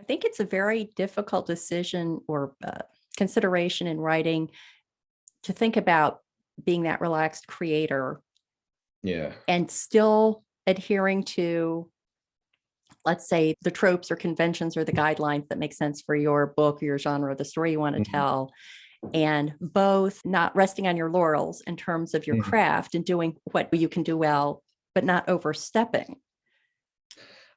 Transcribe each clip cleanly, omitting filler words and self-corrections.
I think it's a very difficult decision or consideration in writing to think about being that relaxed creator Yeah. and still adhering to, let's say, the tropes or conventions or the guidelines that make sense for your book or your genre, the story you want to Mhm. tell, and both not resting on your laurels in terms of your Mhm. craft and doing what you can do well, but not overstepping.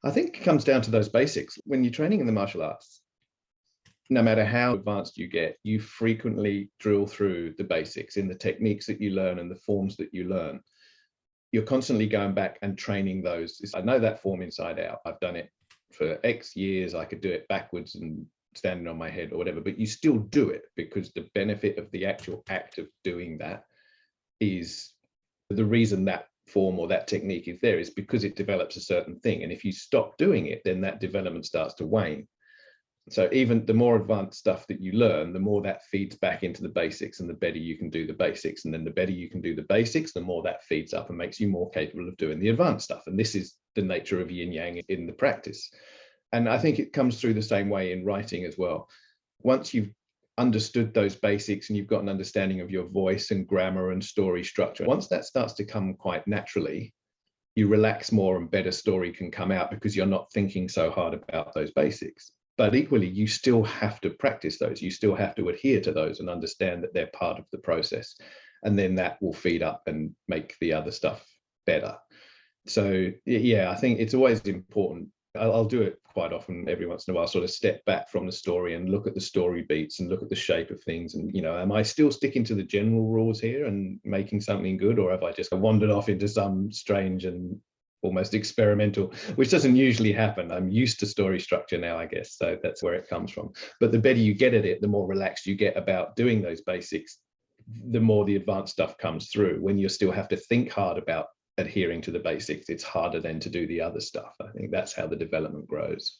I think it comes down to those basics. When you're training in the martial arts, no matter how advanced you get, you frequently drill through the basics in the techniques that you learn and the forms that you learn. You're constantly going back and training those. I know that form inside out. I've done it for X years. I could do it backwards and standing on my head or whatever, but you still do it because the benefit of the actual act of doing that is the reason that form or that technique is there is because it develops a certain thing. And if you stop doing it, then that development starts to wane. So even the more advanced stuff that you learn, the more that feeds back into the basics and the better you can do the basics. And then the better you can do the basics, the more that feeds up and makes you more capable of doing the advanced stuff. And this is the nature of yin yang in the practice. And I think it comes through the same way in writing as well. Once you've understood those basics and you've got an understanding of your voice and grammar and story structure, once that starts to come quite naturally, you relax more and better story can come out because you're not thinking so hard about those basics. But equally, you still have to practice those. You still have to adhere to those and understand that they're part of the process. And then that will feed up and make the other stuff better. So, yeah, I think it's always important. I'll do it quite often every once in a while, sort of step back from the story and look at the story beats and look at the shape of things. And, am I still sticking to the general rules here and making something good? Or have I just wandered off into some strange and almost experimental, which doesn't usually happen. I'm used to story structure now, I guess. So that's where it comes from. But the better you get at it, the more relaxed you get about doing those basics, the more the advanced stuff comes through. When you still have to think hard about adhering to the basics, it's harder then to do the other stuff. I think that's how the development grows.